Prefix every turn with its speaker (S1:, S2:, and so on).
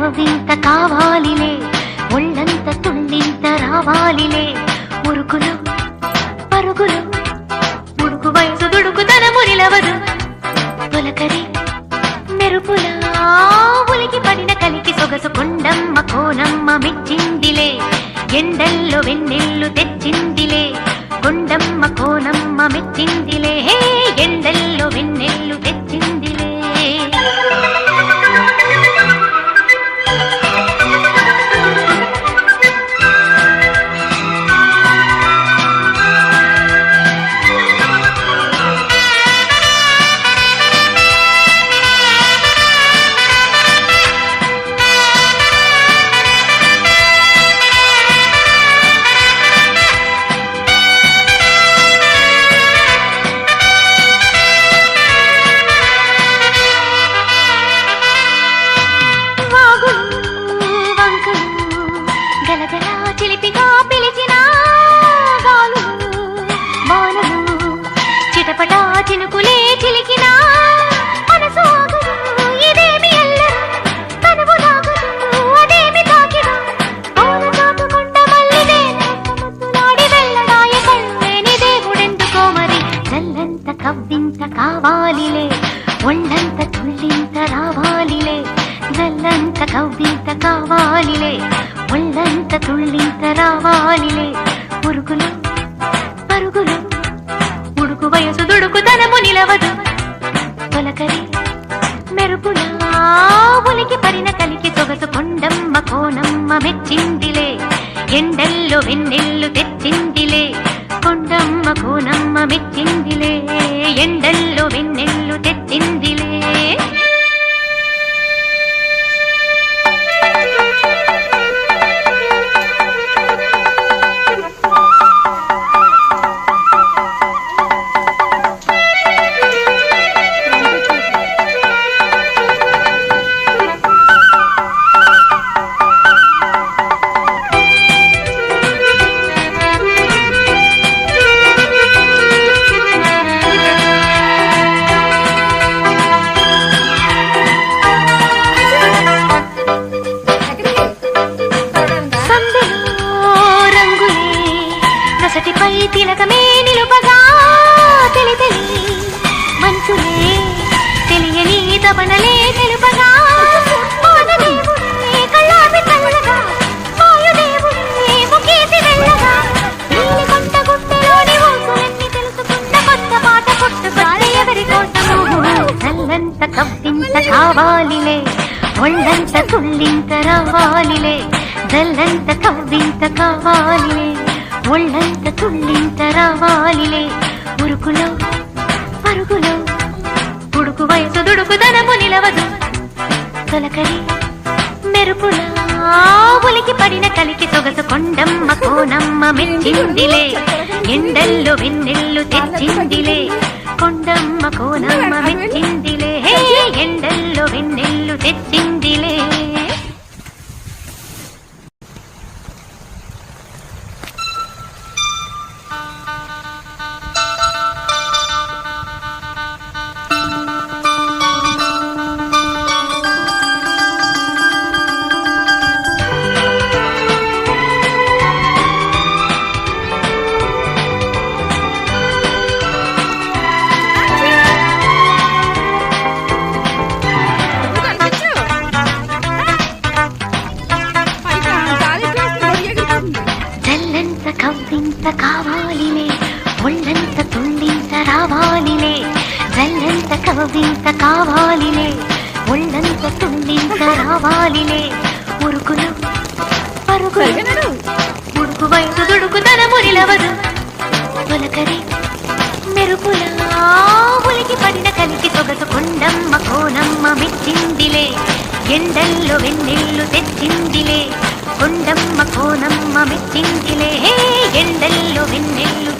S1: కవ్వింత కావాలిలే, ఒళ్ళంత తుళ్ళింత రావాలిలే. ఉరుకులు పరుగులు ఉడుకు వయసు దుడుకుతనము నిలవదు. తొలకరి మెరుపులా ఉలికి పడిన కలికి సొగసు కొండమ్మ కోనమ్మ మెచ్చిందిలే. ఎండల్లో వెన్నెల్లు తెచ్చిందిలే, కొండమ్మ కోనమ్మ మెచ్చిందిలే. ఎండల్లో వెన్నెల్లు తెచ్చిందిలే. చిలిపిగా పిలిచిన గాలు మానలు చిటపటా చినుకులే చిలికిన మనసు ఆగదు. ఇదేమి ఎల్లరు కనువు నాగదు, అదేమి తాకిన పౌన చాటుకుంట మల్లిదే ముద్దులాడి వెళ్ళడాయ కళ్ళేని దేవుడెందుకో మరి. చల్లంత కవ్వింత కావాలిలే, ఒళ్ళంత తుళ్ళింత రావాలిలే. జల్లంత కవ్వింత కావాలిలే, ఒళ్ళంత తుళ్ళింత రావాలిలే. పురుగులు పరుగులు ఉడుకు వయసు దుడుకుతనము నిలవదు. తొలకరి మెరుపులా ఉలికి పడిన కలికి సొగసు కొండమ్మ కోనమ్మ మెచ్చిందిలే. ఎండల్లో వెన్నెల్లు తెచ్చిందిలే, కొండమ్మ కోనమ్మ మెచ్చిందిలే. ఎండల్లో వెన్నెల్లు తెచ్చిందిలే. నొసటిపై తిలకమే నిలుపగా తెలి తెలి మనసులే తెలియని తపనలే తెలుపగా కళ్ళాపి చల్లగా వాయుదేవుడే ముఖేసి వెళ్ళగా నీలి కొంట గుట్టలోని ఊసులన్నీ తెలుసుకున్న కొత్త పాట పుట్టుకొచ్చే ఎవరి కోసము. చల్లంత కవ్వింత కావాలిలే, ఒళ్ళంత తుళ్ళింత రావాలిలే. జల్లంత కవ్వింత కావాలిలే, ఒళ్ళంత తుళ్ళింత రావాలిలే. ఉరుకులో పరుగులో ఉడుకు వయసు దుడుకుతనము నిలవదు. తొలకరి మెరుపులా ఉలికి పడిన కలికి సొగసు కొండమ్మ కోనమ్మ మెచ్చిందిలే. ఎండల్లో వెన్నెల్లు తెచ్చిందిలే, కొండమ్మ కోనమ్మ మెచ్చిందిలే. ఎండల్లో వెన్నెల్లు తెచ్చిందిలే. కవ్వింత కావాలిలే, ఒళ్ళంత తుళ్ళింత రావాలిలే. జల్లంత కవ్వింత కావాలిలే, ఒళ్ళంత తుళ్ళింత రావాలిలే. ఉరుకులు పరుగులు ఉడుకు వయసు దుడుకుతనము నిలవదు. తొలకరి మెరుపులా ఉలికి పడిన కలికి సొగసు కొండమ్మ కోనమ్మ మెచ్చిందిలే. ఎండల్లో వెన్నెల్లు తెచ్చిందిలే, కొండమ్మ కోనమ్మ మెచ్చిందిలే. ఎండల్లో వెన్నెల్లు